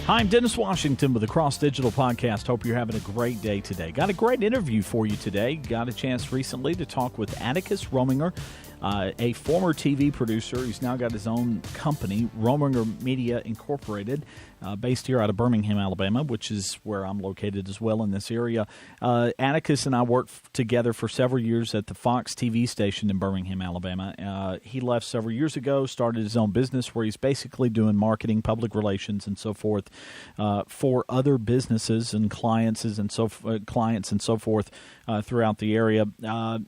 Hi, I'm Dennis Washington with the Cross Digital Podcast. Hope you're having a great day today. Got a great interview for you today. Got a chance recently to talk with Atticus Rominger, a former TV producer. He's now got his own company, Rominger Media Incorporated, based here out of Birmingham, Alabama, which is where I'm located as well in this area. Atticus and I worked together for several years at the Fox TV station in Birmingham, Alabama. He left several years ago, started his own business where he's basically doing marketing, public relations, and so forth for other businesses and clients and so forth throughout the area.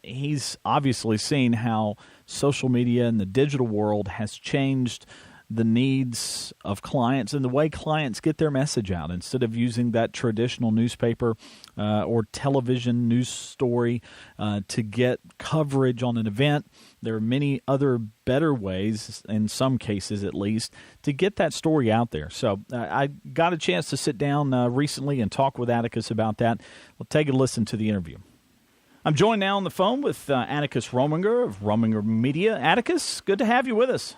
He's obviously seen how social media and the digital world has changed the needs of clients and the way clients get their message out. Instead of using that traditional newspaper or television news story to get coverage on an event, there are many other better ways, in some cases at least, to get that story out there. So I got a chance to sit down recently and talk with Atticus about that. We'll take a listen to the interview. I'm joined now on the phone with Atticus Rominger of Rominger Media. Atticus, good to have you with us.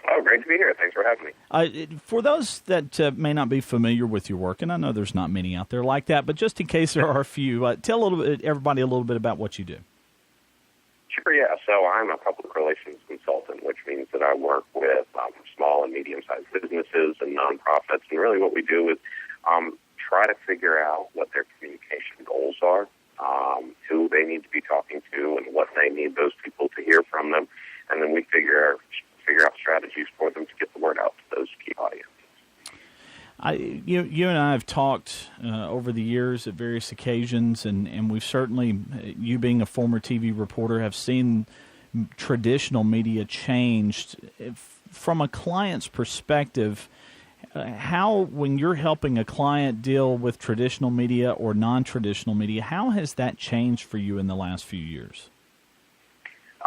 Oh, great to be here. Thanks for having me. For those that may not be familiar with your work, and I know there's not many out there like that, but just in case there are a few, tell everybody a little bit about what you do. Sure, yeah. So I'm a public relations consultant, which means that I work with small and medium-sized businesses and nonprofits, and really what we do is try to figure out what their communication goals are, who they need to be talking to, and what they need those people to hear from them, and then we figure out strategies for them to get the word out to those key audiences. You and I have talked over the years at various occasions, and we've certainly, you being a former TV reporter, have seen traditional media changed. From a client's perspective, how, when you're helping a client deal with traditional media or non-traditional media, how has that changed for you in the last few years?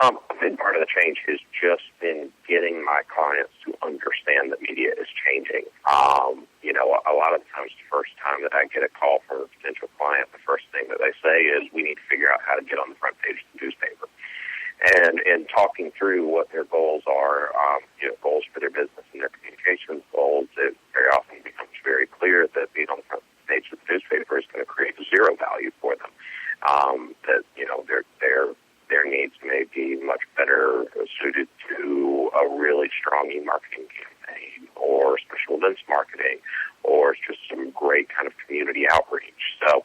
A big part of the change has just been getting my clients to understand that media is changing. A lot of times the first time that I get a call from a potential client, the first thing that they say is, we need to figure out how to get on the front page of the newspaper. And in talking through what their goals are, goals for their business and their communications goals, it very often becomes very clear that being on the front page of the newspaper is going to create zero value for them. Their needs may be much better suited to a really strong e-marketing campaign or special events marketing or just some great kind of community outreach. So,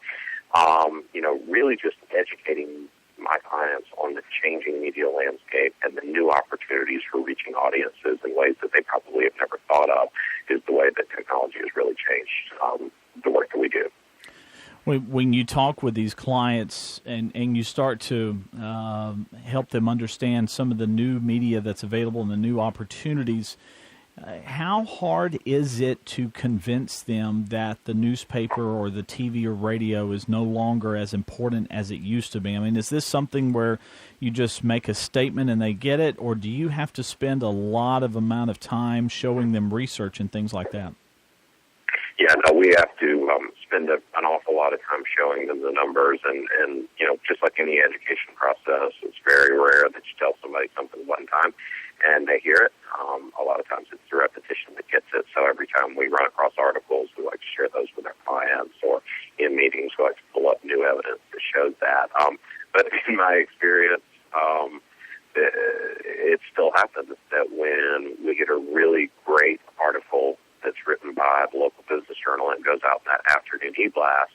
really just educating my clients on the changing media landscape and the new opportunities for reaching audiences in ways that they probably have never thought of is the way that technology has really changed the work that we do. When you talk with these clients and you start to help them understand some of the new media that's available and the new opportunities, how hard is it to convince them that the newspaper or the TV or radio is no longer as important as it used to be? I mean, is this something where you just make a statement and they get it, or do you have to spend a lot of amount of time showing them research and things like that? Yeah, no, we have to spend an awful lot of time showing them the numbers, and just like any education process, it's very rare that you tell somebody something one time and they hear it. A lot of times it's the repetition that gets it, so every time we run across articles, we like to share those with our clients, or in meetings, we like to pull up new evidence that shows that. But in my experience, it still happens that when we get a really great article that's written by the local business journal and goes out in that afternoon e-blast,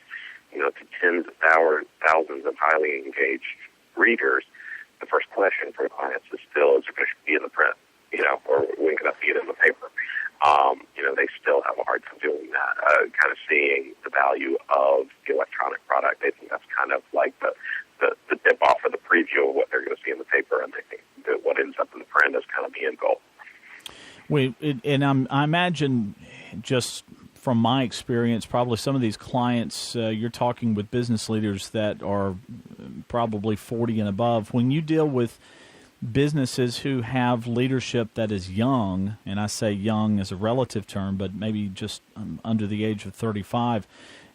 to tens of thousands of highly engaged readers, the first question for clients is still, is it going to be in the print, or when can I see it in the paper? They still have a hard time doing that, kind of seeing the value of the electronic product. They think that's kind of like the tip off of the preview of what they're going to see in the paper, and they think that what ends up in the print is kind of the end goal. I imagine, just from my experience, probably some of these clients, you're talking with business leaders that are probably 40 and above. When you deal with businesses who have leadership that is young, and I say young as a relative term, but maybe just under the age of 35,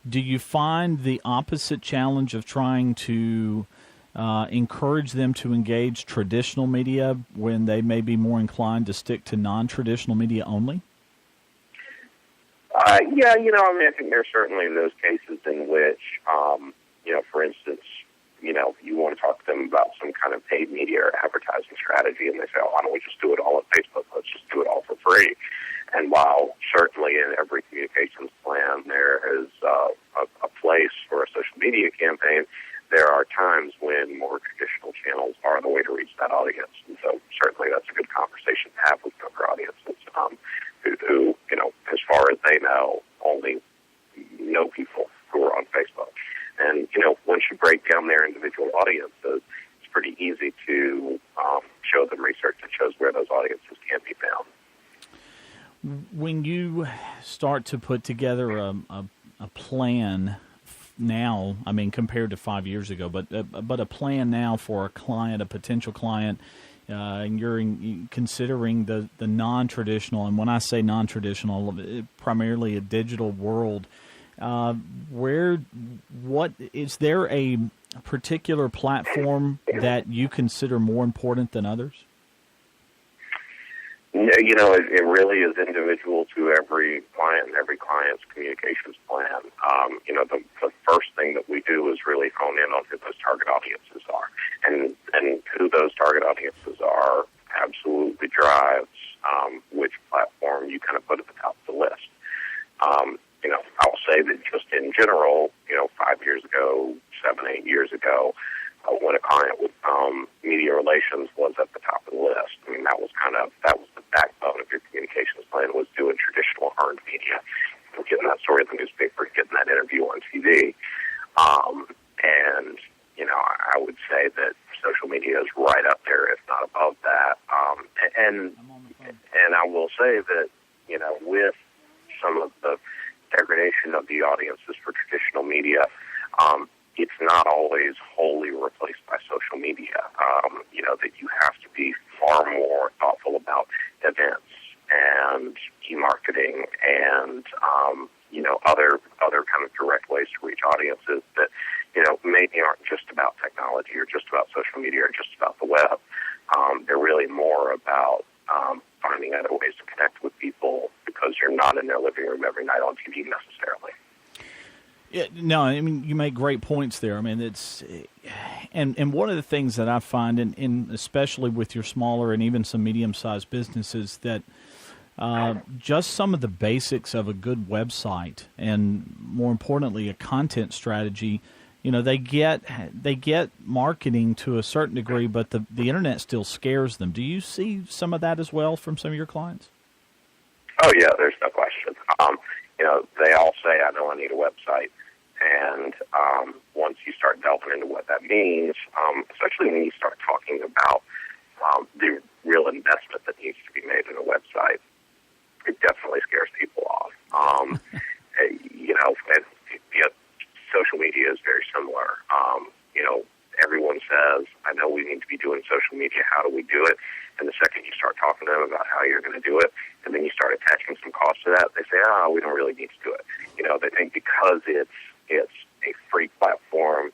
do you find the opposite challenge of trying to encourage them to engage traditional media when they may be more inclined to stick to non-traditional media only? Yeah, I think there's certainly those cases in which, for instance, you want to talk to them about some kind of paid media or advertising strategy, and they say, why don't we just do it all at Facebook? Let's just do it all for free. And while certainly in every communications plan there is a place for a social media campaign, there are times when more traditional channels are the way to reach that audience. And so certainly that's a good conversation to have with younger audiences who, as far as they know, only know people who are on Facebook. And, once you break down their individual audiences, it's pretty easy to show them research that shows where those audiences can be found. When you start to put together a plan now, I mean, compared to 5 years ago, but a plan now for a client, a potential client, and you're considering the non-traditional, and when I say non-traditional, primarily a digital world, what is there a particular platform that you consider more important than others? It really is individual to every client and every client's communications plan. The first thing that we do is really hone in on who those target audiences are. And who those target audiences are absolutely drives which platform you kind of put at the top of the list. I'll say that just in general, 5 years ago, 7, 8 years ago, when a client would come, media relations was at the top of the list. I mean, that was the backbone of your communications plan, was doing traditional earned media, getting that story in the newspaper, getting that interview on TV. And, I would say that social media is right up there, if not above that. And I will say that, with some of the degradation of the audiences for traditional media, it's not always wholly replaced by social media. That you have to be far more thoughtful about events and e-marketing and, other kind of direct ways to reach audiences that, maybe aren't just about technology or just about social media or just about the web. They're really more about finding other ways to connect with people because you're not in their living room every night on TV necessarily. Yeah, no, I mean, you make great points there. I mean, and one of the things that I find, in especially with your smaller and even some medium-sized businesses, that just some of the basics of a good website and, more importantly, a content strategy, they get marketing to a certain degree, but the internet still scares them. Do you see some of that as well from some of your clients? Oh, yeah, there's no question. They all say, I know I need a website. And once you start delving into what that means, especially when you start talking about the real investment that needs to be made in a website, it definitely scares people off. Social media is very similar. Everyone says, I know we need to be doing social media. How do we do it? And the second you start talking to them about how you're going to do it, and then you start attaching some cost to that, they say, we don't really need to do it. They think because it's a free platform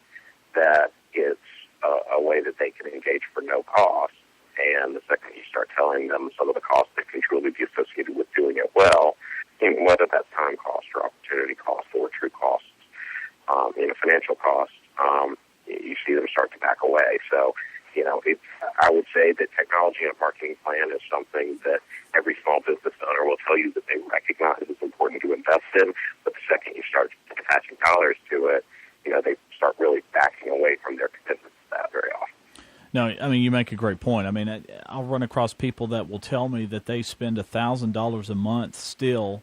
that it's a way that they can engage for no cost. And the second you start telling them some of the costs that can truly be associated with doing it well, whether that's time cost or opportunity cost or true costs, financial costs, you see them start to back away. So, I would say that technology and marketing plan is something that every small business owner will tell you that they recognize is important to invest in, but the second you start attaching dollars to it, they start really backing away from their commitment to that very often. No, I mean, you make a great point. I mean, I'll run across people that will tell me that they spend $1,000 a month still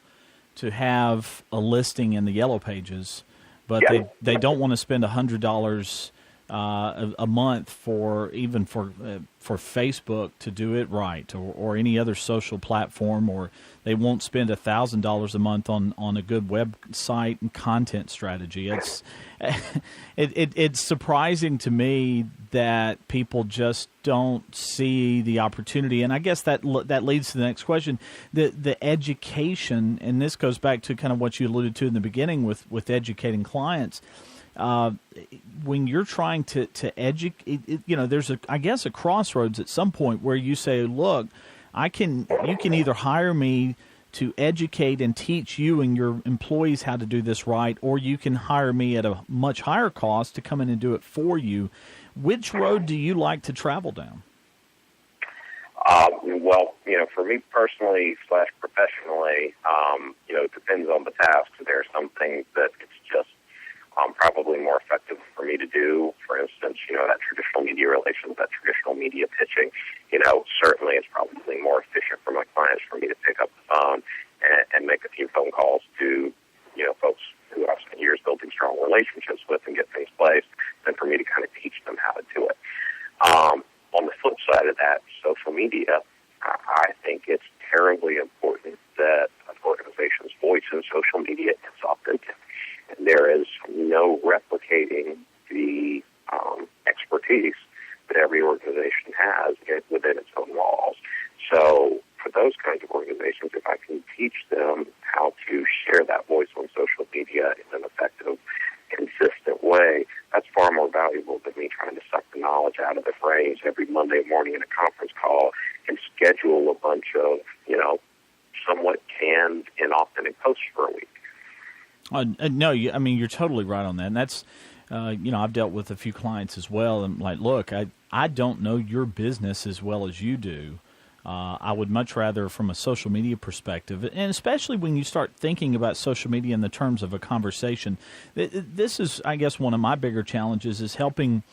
to have a listing in the Yellow Pages, but they don't want to spend $100 a month for Facebook to do it right, or any other social platform, or they won't spend $1,000 a month on a good website and content strategy. It's surprising to me that people just don't see the opportunity, and I guess that leads to the next question: the education, and this goes back to kind of what you alluded to in the beginning with educating clients. When you're trying to educate, there's a crossroads at some point where you say, look, you can either hire me to educate and teach you and your employees how to do this right, or you can hire me at a much higher cost to come in and do it for you. Which road do you like to travel down? Well, for me personally / professionally, it depends on the task. There are some things that it's just probably more effective for me to do. For instance, that traditional media relations, that traditional media pitching, certainly it's probably more efficient for my clients for me to pick up the phone and make a few phone calls to, folks who I've spent years building strong relationships with and get things placed than for me to kind of teach them how to do it. On the flip side of that, social media, I think it's terribly important that an organization's voice in social media is authentic. And there is no replicating the expertise that every organization has within its own walls. So for those kinds of organizations, if I can teach them how to share that voice on social media in an effective, consistent way, that's far more valuable than me trying to suck the knowledge out of the phrase every Monday morning in a conference call and schedule a bunch of, somewhat canned, inauthentic posts for a week. No, you're totally right on that. And that's, I've dealt with a few clients as well. And like, look, I don't know your business as well as you do. I would much rather, from a social media perspective, and especially when you start thinking about social media in the terms of a conversation, this is, I guess, one of my bigger challenges is helping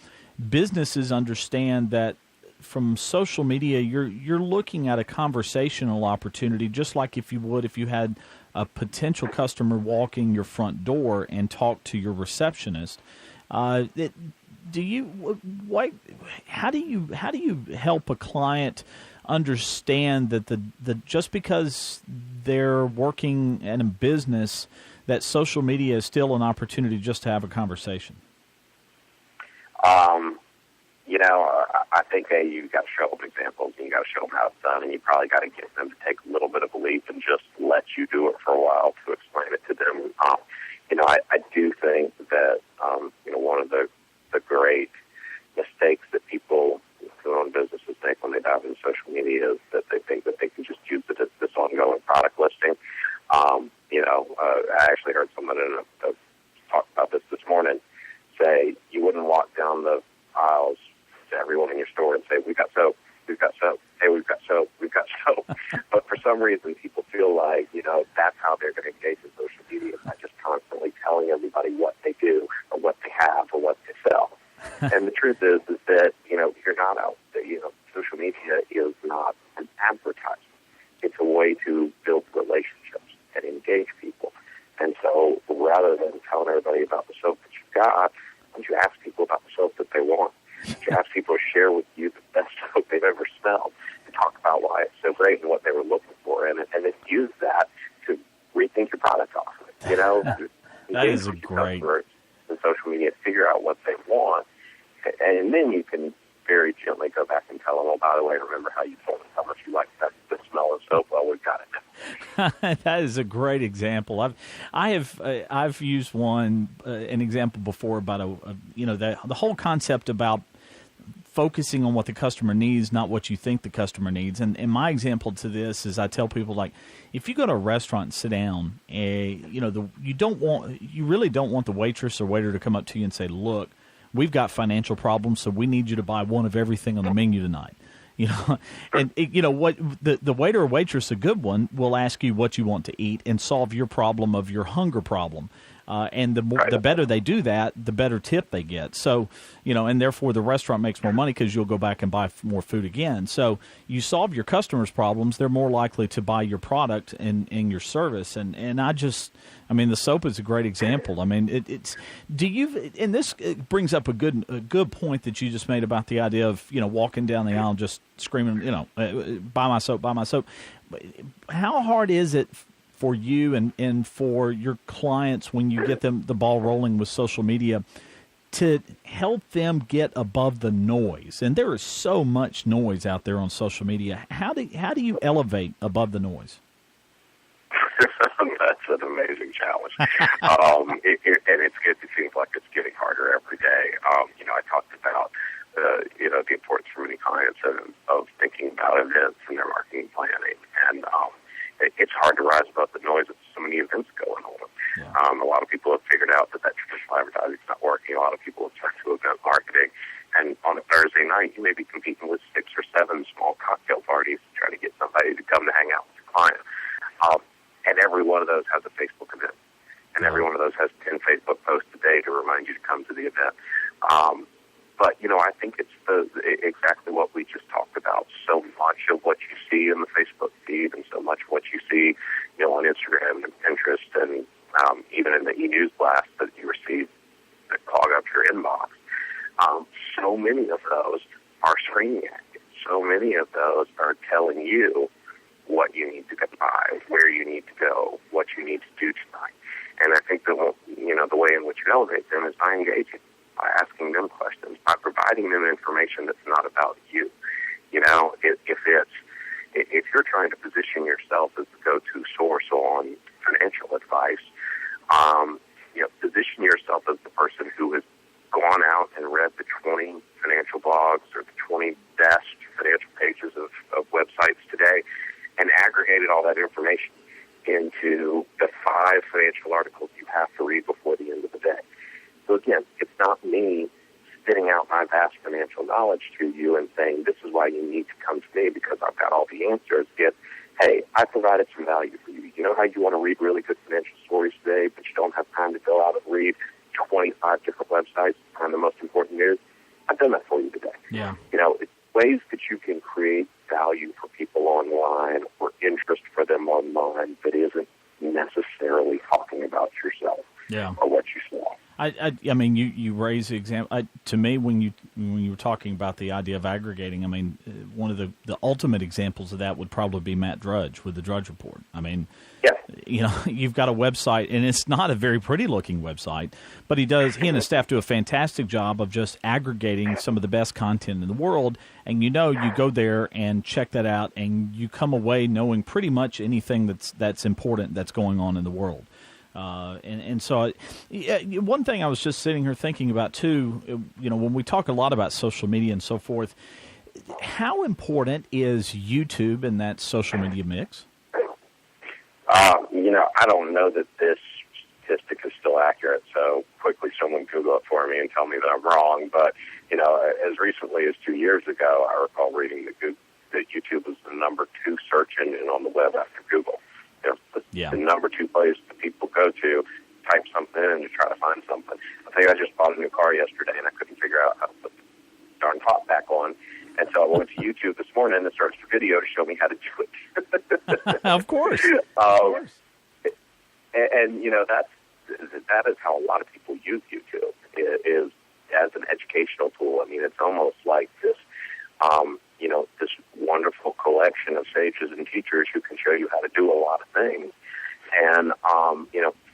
businesses understand that from social media, you're looking at a conversational opportunity, just like if you would if you had a potential customer walking your front door and talk to your receptionist. How do you help a client understand that the just because they're working in a business, that social media is still an opportunity just to have a conversation? I think you've got to show them examples, and you got to show them how it's done, and you probably got to get them to take a little bit of a leap and just let you do it for a while to explain it to them. I do think that one of the great mistakes that people who own businesses make when they dive into social media is that they think that they can just use it as this ongoing product listing. I actually heard someone talk about this morning, say you wouldn't walk down the aisles to everyone in your store and say, we've got soap, hey, we've got soap. But for some reason, people feel like, that's how they're going to engage in social media, by just constantly telling everybody what they do or what they have or what they sell. And the truth is that, you're not out there. Social media is not an advertisement. It's a way to build relationships and engage people. And so rather than telling everybody about the soap that you've got, why don't you ask people about the soap that they want? You ask people to share with you the best soap they've ever smelled and talk about why it's so great and what they were looking for, and then use that to rethink your product offering. That is a great. In social media, figure out what they want, and then you can very gently go back and tell them, oh, by the way, remember how you told us how much you liked the smell of soap? Well, we've got it now. That is a great example. I've used an example before about the whole concept about focusing on what the customer needs, not what you think the customer needs. And my example to this is I tell people, like, if you go to a restaurant and sit down, you really don't want the waitress or waiter to come up to you and say, look, we've got financial problems, so we need you to buy one of everything on the menu tonight. And what the waiter or waitress, a good one, will ask you what you want to eat and solve your problem of your hunger problem. And the better they do that, the better tip they get. So, and therefore the restaurant makes more money because you'll go back and buy more food again. So you solve your customers' problems, they're more likely to buy your product and your service. And the soap is a great example. It brings up a good point that you just made about the idea of, walking down the aisle just screaming, buy my soap, buy my soap. How hard is it for you and for your clients when you get the ball rolling with social media to help them get above the noise? And there is so much noise out there on social media. How do you elevate above the noise? That's an amazing challenge. It seems like it's getting harder every day. I talked about the importance for many clients of thinking about events and their marketing planning, and it's hard to rise above the noise of so many events going on. Yeah. A lot of people have figured out that traditional advertising is not working. A lot of people have turned to event marketing. And on a Thursday night, you may be competing with 6 or 7 small cocktail parties to try to get somebody to come to hang out with your client. And every one of those has a Facebook event. And every one of those has 10 Facebook posts a day to remind you to come to the event. But, I think it's exactly what we just talked about. So much of what you see in the Facebook feed and so much of what you see, on Instagram and Pinterest and even in the e-news blast that you receive that clog up your inbox, so many of those are screening active. So many of those are telling you what you need to buy, where you need to go, what you need to do tonight. And I think that, the way in which you elevate them is by engaging, by asking them questions, by providing them information that's not about you. If you're trying to position yourself as the go-to source on financial advice, position yourself as the person who has gone out and read the 20 financial blogs or the 20 best financial pages of websites today and aggregated all that information into the 5 financial articles you have to read before the end of the day. So again, it's not me spitting out my vast financial knowledge to you and saying, this is why you need to come to me because I've got all the answers. Yet, hey, I provided some value for you. You know how you want to read really good financial stories today, but you don't have time to go out and read 25 different websites to find the most important news? I've done that for you today. Yeah. It's ways that you can create value for people online or interest for them online that isn't necessarily talking about yourself or what you sell. I mean, you raise the example. To me, when you were talking about the idea of aggregating, I mean, one of the ultimate examples of that would probably be Matt Drudge with the Drudge Report. I mean, you've got a website, and it's not a very pretty-looking website, but he and his staff do a fantastic job of just aggregating some of the best content in the world, and you go there and check that out, and you come away knowing pretty much anything that's important that's going on in the world. And so one thing I was just sitting here thinking about, too, when we talk a lot about social media and so forth, how important is YouTube in that social media mix? I don't know that this statistic is still accurate, so quickly someone Google it for me and tell me that I'm wrong. But, as recently as 2 years ago, I recall reading that YouTube was the number 2 search engine on the web after Google. The number 2 place that people go to, type something in to try to find something. I think I just bought a new car yesterday, and I couldn't figure out how to put the darn top back on. And so I went to YouTube this morning and searched a video to show me how to do it. Of course. And that is how a lot of people use YouTube, is as an educational tool. I mean, it's almost like this, this wonderful collection of sages and teachers who can show you how to do a lot of things. And,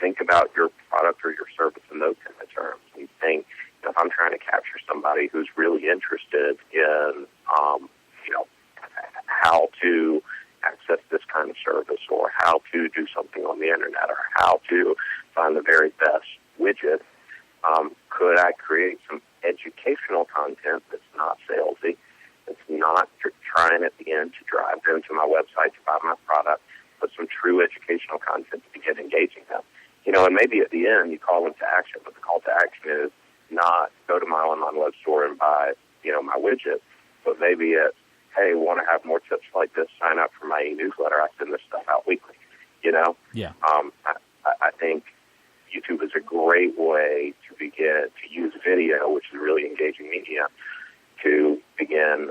think about your product or your service in those kind of terms. And think, if I'm trying to capture somebody who's really interested in, how to access this kind of service or how to do something on the internet or how to find the very best widget, could I create some educational content that's not salesy, that's not trying at the end to drive them to my website to buy my product, but some true educational content to begin engaging them. And maybe at the end you call them to action, but the call to action is not go to my online web store and buy, my widget, but maybe it's, hey, want to have more tips like this, sign up for my e-newsletter. I send this stuff out weekly, Yeah. I think YouTube is a great way to begin to use video, which is really engaging media, to begin,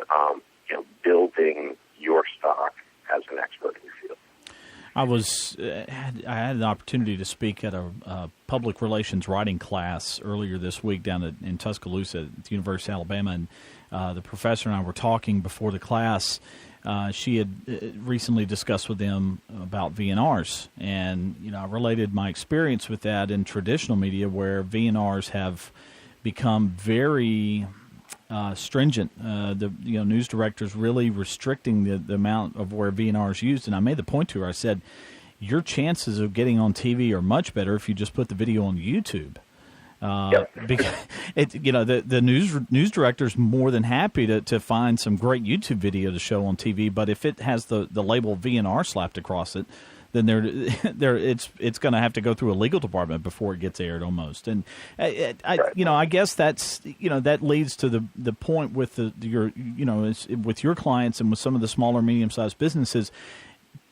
building your stock as an expert in your field. I had an opportunity to speak at a public relations writing class earlier this week down in Tuscaloosa at the University of Alabama, and the professor and I were talking before the class. She had recently discussed with them about VNRs, and I related my experience with that in traditional media, where VNRs have become very stringent. The news directors really restricting the amount of where VNR is used. And I made the point to her. I said, your chances of getting on TV are much better if you just put the video on YouTube. Because the news director's more than happy to find some great YouTube video to show on TV, but if it has the label VNR slapped across it, then it's going to have to go through a legal department before it gets aired almost. And I guess that's that leads to the point with with your clients and with some of the smaller, medium-sized businesses.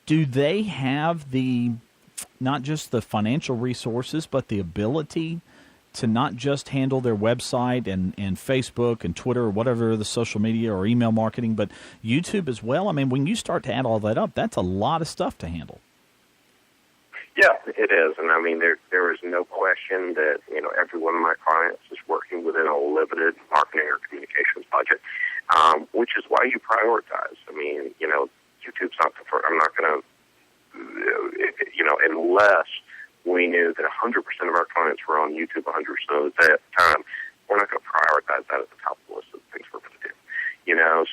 Do they have not just the financial resources, but the ability to not just handle their website and Facebook and Twitter or whatever the social media or email marketing, but YouTube as well? I mean, when you start to add all that up, that's a lot of stuff to handle. Yeah, it is. And I mean, there is no question that, every one of my clients is working within a limited marketing or communications budget, which is why you prioritize. I mean, YouTube's not the first. I'm not going to, unless we knew that 100% of our clients were on YouTube 100% of the time, we're not going to prioritize that at the top of the list of things we're going to do.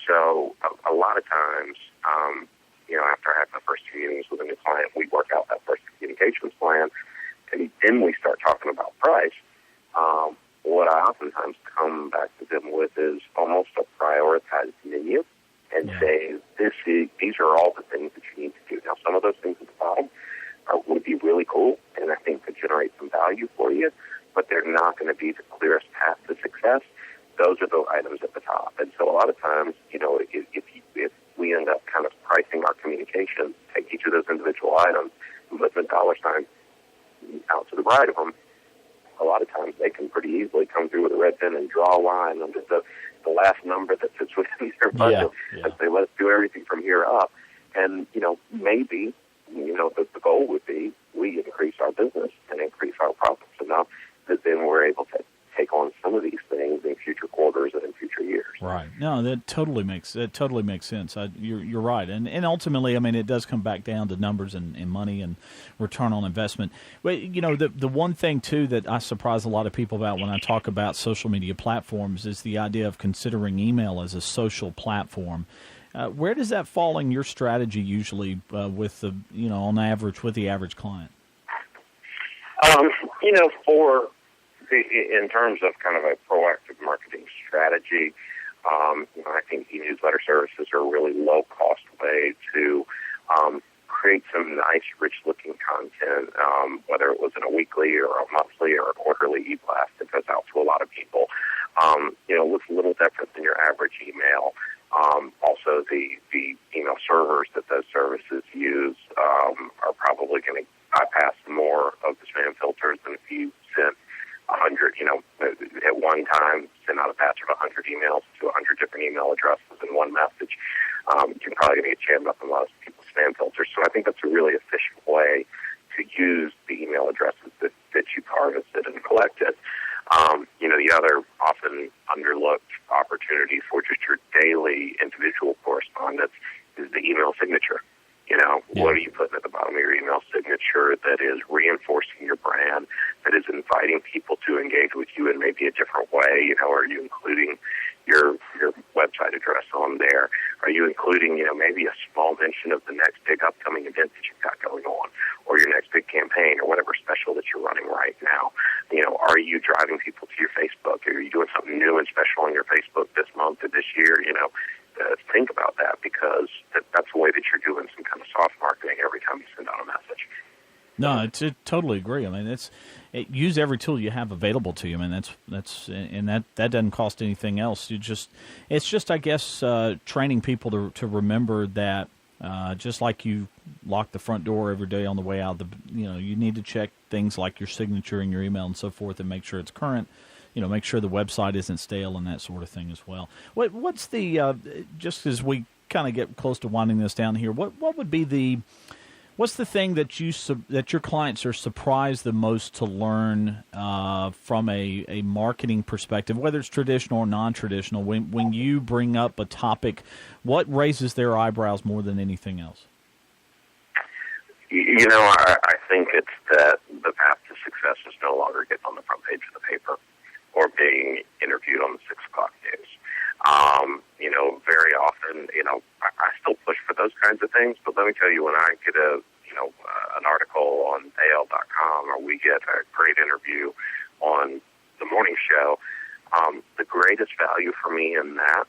So a lot of times, after I have my first two meetings with a new client, we work out that first communications plan, and then we start talking about price. What I oftentimes come back to them with is almost a prioritized menu and say, these are all the things that you need to do. Now, some of those things at the bottom would be really cool, and I think could generate some value for you, but they're not going to be the clearest path to success. Those are the items at the top. And so a lot of times, if we end up kind of pricing our communication, take each of those individual items and put the dollar sign out to the right of them, a lot of times they can pretty easily come through with a red pen and draw a line under the last number that fits within their budget and say, let's do everything from here up. And, maybe, the goal would be we increase our business and increase our profits enough that then we're able to take on some of these things in future quarters and in future years. Right. No, that totally makes sense. You're right. And ultimately, I mean, it does come back down to numbers and money and return on investment. But, the one thing, too, that I surprise a lot of people about when I talk about social media platforms is the idea of considering email as a social platform. Where does that fall in your strategy usually with the, on average, with the average client? In terms of kind of a proactive marketing strategy, I think e-newsletter services are a really low-cost way to create some nice, rich-looking content, whether it was in a weekly or a monthly or a quarterly e-blast that goes out to a lot of people. Looks a little different than your average email. Also, the email servers that those services use are probably going to bypass more of the spam filters than if you sent 100, at one time, send out a batch of 100 emails to 100 different email addresses in one message. You're probably going to get jammed up in a lot of people's spam filters. So I think that's a really efficient way to use the email addresses that you've harvested and collected. The other often underlooked opportunity for just your daily individual correspondence is the email signature. What are you putting at the bottom of your email signature that is reinforcing your brand, that is inviting people to engage with you in maybe a different way? Are you including your website address on there? Are you including, maybe a small mention of the next big upcoming event that you've got going on, or your next big campaign, or whatever special that you're running right now? Are you driving people to your Facebook? Are you doing something new and special on your Facebook this month or this year? Think about that, because that's the way that you're doing some kind of soft marketing every time you send out a message. No, I totally agree. I mean, use every tool you have available to you. I mean, that doesn't cost anything else. It's just I guess training people to remember that just like you lock the front door every day on the way out, you need to check things like your signature and your email and so forth, and make sure it's current. Make sure the website isn't stale and that sort of thing as well. What's the just as we kind of get close to winding this down here, what would be what's the thing that your clients are surprised the most to learn from a marketing perspective, whether it's traditional or non-traditional? When you bring up a topic, what raises their eyebrows more than anything else? I think it's that the path to success is no longer getting on the front page of the paper or being interviewed on the 6 o'clock news. Very often, I still push for those kinds of things, but let me tell you, when I get an article on AL.com, or we get a great interview on the morning show, the greatest value for me in that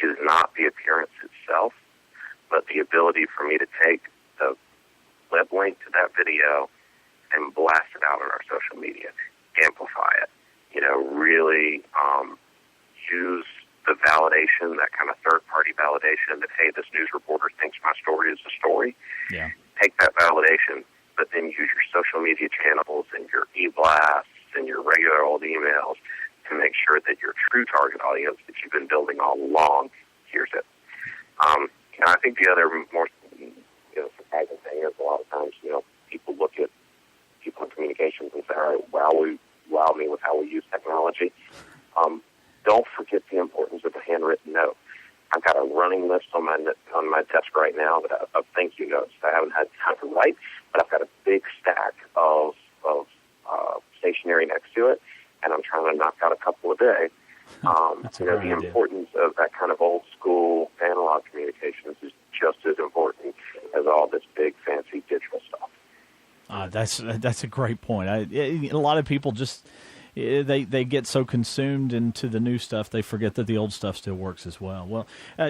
is not the appearance itself, but the ability for me to take the web link link to that video and blast it out on our social media, amplify it, really use the validation, that kind of third-party validation that, hey, this news reporter thinks my story is a story. Yeah. Take that validation, but then use your social media channels and your e-blasts and your regular old emails to make sure that your true target audience that you've been building all along hears it. I think the other more surprising thing is a lot of times, people look at people in communications and say, all right, wow me with how we use technology. Don't forget the importance of a handwritten note. I've got a running list on my desk right now of thank you notes that I haven't had time to write, but I've got a big stack of stationery next to it, and I'm trying to knock out a couple a day. The importance of that kind of old school analog communications is just as important as all this big fancy digital stuff. That's a great point. A lot of people just they get so consumed into the new stuff they forget that the old stuff still works as well. Well,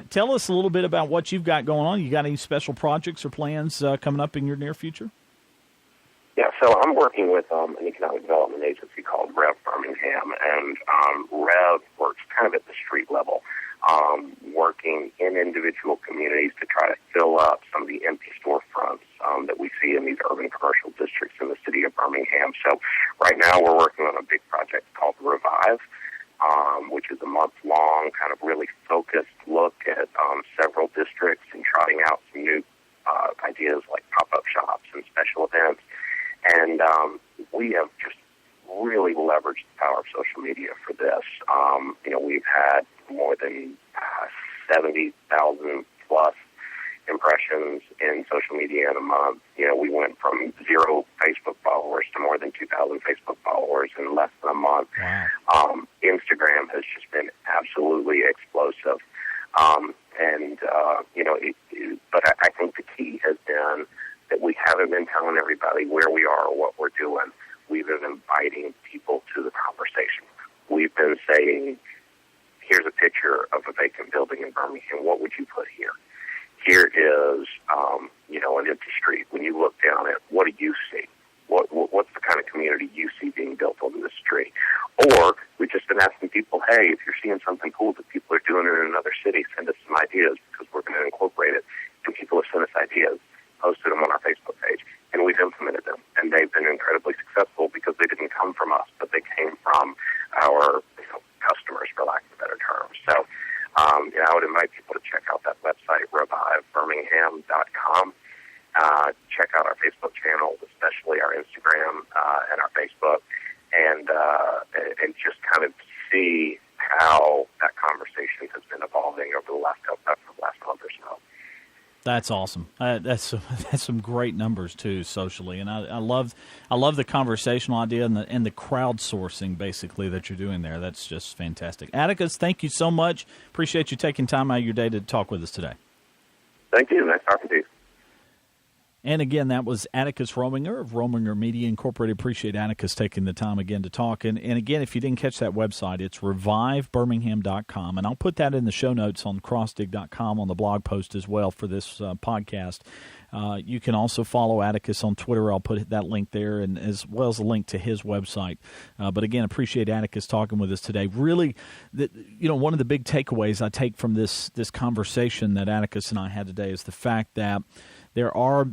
tell us a little bit about what you've got going on. You got any special projects or plans coming up in your near future? Yeah, so I'm working with an economic development agency called Rev Birmingham, and Rev works kind of at the street level, working in individual communities to try to fill up some of the empty storefronts that we see in these urban commercial districts in the city of Birmingham. So right now we're working on a big project called Revive, which is a month-long kind of really focused look at several districts and trotting out some new ideas like pop-up shops and special events. And we have just really leveraged the power of social media for this. We've had more than 70,000 plus impressions in social media in a month. We went from 0 Facebook followers to more than 2,000 Facebook followers in less than a month. Wow. Instagram has just been absolutely explosive. But I think the key has been that we haven't been telling everybody where we are or what we're doing. We've been inviting people to the conversation. We've been saying, here's a picture of a vacant building in Birmingham. What would you put here? Here is, an empty street. When you look down it, what do you see? What's the kind of community you see being built on this street? Or we've just been asking people, hey, if you're seeing something cool that people are doing in another city, send us some ideas because we're going to incorporate it. And people have sent us ideas, posted them on our Facebook page, and we've implemented them. And they've been incredibly successful because they didn't come from us, but they came from our customers, for lack of a better term. So I would invite people to check out that website, revivebirmingham.com. Check out our Facebook channel, especially our Instagram and our Facebook, and just kind of see how that conversation has been evolving over the last month or so. That's awesome. That's some great numbers too socially, and I love the conversational idea and the crowdsourcing basically that you're doing there. That's just fantastic. Atticus, thank you so much. Appreciate you taking time out of your day to talk with us today. Thank you. Nice talking to you. And again, that was Atticus Rominger of Rominger Media Incorporated. Appreciate Atticus taking the time again to talk. And again, if you didn't catch that website, it's revivebirmingham.com. And I'll put that in the show notes on crossdig.com on the blog post as well for this podcast. You can also follow Atticus on Twitter. I'll put that link there, and as well as a link to his website. But again, appreciate Atticus talking with us today. Really, one of the big takeaways I take from this conversation that Atticus and I had today is the fact that there are,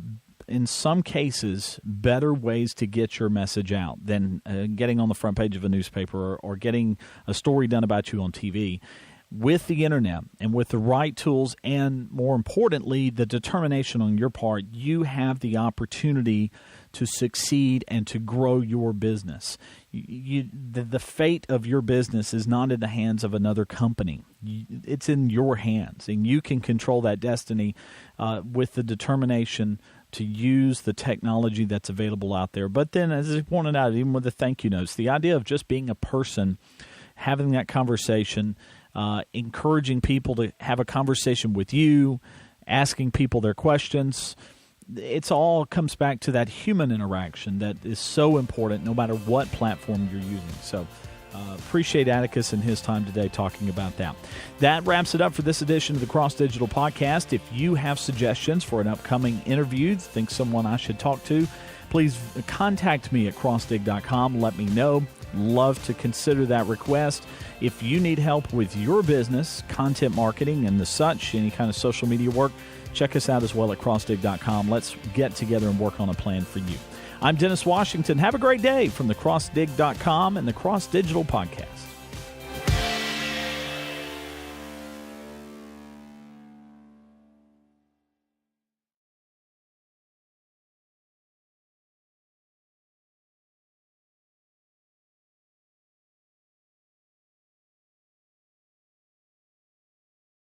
in some cases, better ways to get your message out than getting on the front page of a newspaper or getting a story done about you on TV. With the internet and with the right tools and, more importantly, the determination on your part, you have the opportunity to succeed and to grow your business. The fate of your business is not in the hands of another company. It's in your hands, and you can control that destiny with the determination to use the technology that's available out there. But then, as I pointed out, even with the thank you notes, the idea of just being a person, having that conversation, encouraging people to have a conversation with you, asking people their questions, it's all comes back to that human interaction that is so important no matter what platform you're using. So Appreciate Atticus and his time today talking about that. That wraps it up for this edition of the Cross Digital Podcast. If you have suggestions for an upcoming interview, think someone I should talk to, please contact me at crossdig.com. Let me know. Love to consider that request. If you need help with your business, content marketing and the such, any kind of social media work, check us out as well at crossdig.com. Let's get together and work on a plan for you. I'm Dennis Washington. Have a great day from the crossdig.com and the Cross Digital Podcast.